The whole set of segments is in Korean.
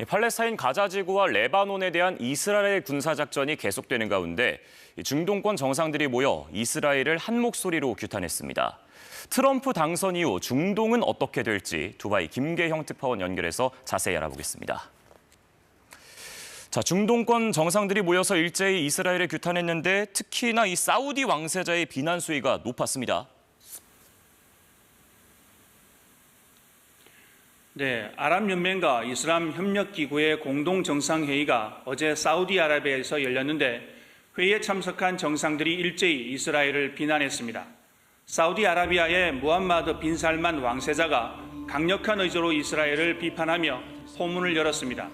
팔레스타인 가자 지구와 레바논에 대한 이스라엘 군사작전이 계속되는 가운데 중동권 정상들이 모여 이스라엘을 한 목소리로 규탄했습니다. 트럼프 당선 이후 중동은 어떻게 될지 두바이 김계형 특파원 연결해서 자세히 알아보겠습니다. 자, 중동권 정상들이 모여서 일제히 이스라엘을 규탄했는데 특히나 이 사우디 왕세자의 비난 수위가 높았습니다. 네, 아랍연맹과 이슬람협력기구의 공동정상회의가 어제 사우디아라비아에서 열렸는데 회의에 참석한 정상들이 일제히 이스라엘을 비난했습니다. 사우디아라비아의 무함마드 빈 살만 왕세자가 강력한 의조로 이스라엘을 비판하며 포문을 열었습니다.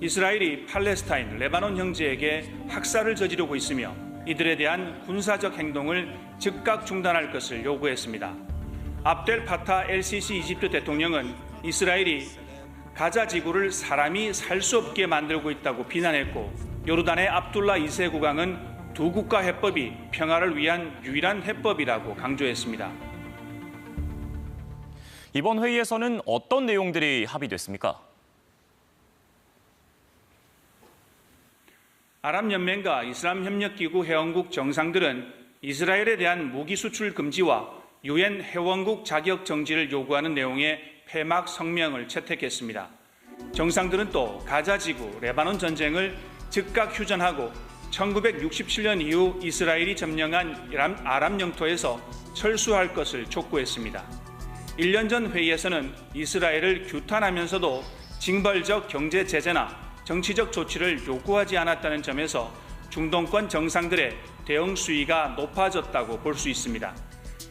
이스라엘이 팔레스타인, 레바논 형제에게 학살을 저지르고 있으며 이들에 대한 군사적 행동을 즉각 중단할 것을 요구했습니다. 압델 파타 LCC 이집트 대통령은 이스라엘이 가자 지구를 사람이 살 수 없게 만들고 있다고 비난했고, 요르단의 압둘라 2세 국왕은 두 국가 해법이 평화를 위한 유일한 해법이라고 강조했습니다. 이번 회의에서는 어떤 내용들이 합의됐습니까? 아랍연맹과 이슬람협력기구 회원국 정상들은 이스라엘에 대한 무기 수출 금지와 유엔 회원국 자격 정지를 요구하는 내용의 폐막 성명을 채택했습니다. 정상들은 또 가자 지구, 레바논 전쟁을 즉각 휴전하고 1967년 이후 이스라엘이 점령한 아랍 영토에서 철수할 것을 촉구했습니다. 1년 전 회의에서는 이스라엘을 규탄하면서도 징벌적 경제 제재나 정치적 조치를 요구하지 않았다는 점에서 중동권 정상들의 대응 수위가 높아졌다고 볼 수 있습니다.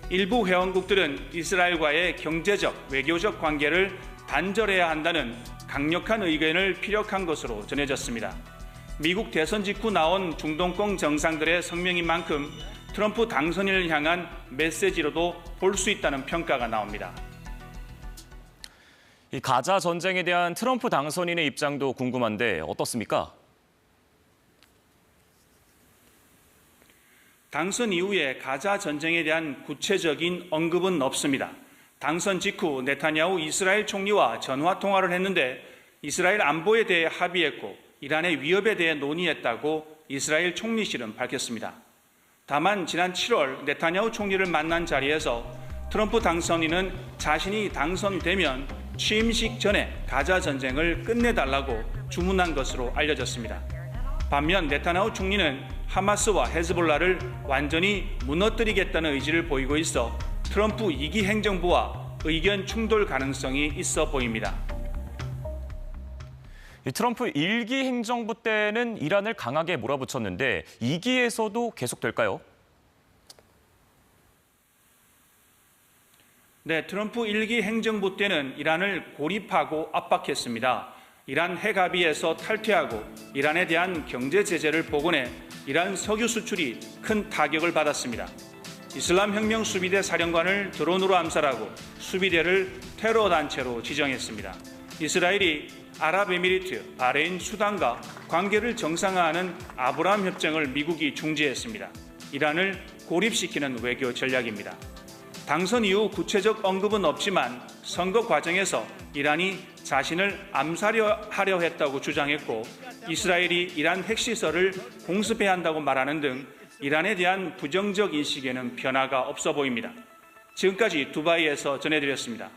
일부 회원국들은 이스라엘과의 경제적, 외교적 관계를 단절해야 한다는 강력한 의견을 피력한 것으로 전해졌습니다. 미국 대선 직후 나온 중동권 정상들의 성명인 만큼 트럼프 당선인을 향한 메시지로도 볼 수 있다는 평가가 나옵니다. 이 가자 전쟁에 대한 트럼프 당선인의 입장도 궁금한데 어떻습니까? 당선 이후에 가자 전쟁에 대한 구체적인 언급은 없습니다. 당선 직후 네타냐후 이스라엘 총리와 전화 통화를 했는데 이스라엘 안보에 대해 합의했고 이란의 위협에 대해 논의했다고 이스라엘 총리실은 밝혔습니다. 다만 지난 7월 네타냐후 총리를 만난 자리에서 트럼프 당선인은 자신이 당선되면 취임식 전에 가자 전쟁을 끝내달라고 주문한 것으로 알려졌습니다. 반면 네타냐후 총리는 하마스와 헤즈볼라를 완전히 무너뜨리겠다는 의지를 보이고 있어 트럼프 2기 행정부와 의견 충돌 가능성이 있어 보입니다. 트럼프 1기 행정부 때는 이란을 강하게 몰아붙였는데 2기에서도 계속될까요? 네, 트럼프 1기 행정부 때는 이란을 고립하고 압박했습니다. 이란 핵합의에서 탈퇴하고 이란에 대한 경제 제재를 복원해 이란 석유 수출이 큰 타격을 받았습니다. 이슬람혁명 수비대 사령관을 드론으로 암살하고 수비대를 테러 단체로 지정했습니다. 이스라엘이 아랍에미리트, 바레인, 수단과 관계를 정상화하는 아브라함 협정을 미국이 중지했습니다. 이란을 고립시키는 외교 전략입니다. 당선 이후 구체적 언급은 없지만 선거 과정에서 이란이 자신을 암살하려 했다고 주장했고 이스라엘이 이란 핵시설을 공습해야 한다고 말하는 등 이란에 대한 부정적 인식에는 변화가 없어 보입니다. 지금까지 두바이에서 전해드렸습니다.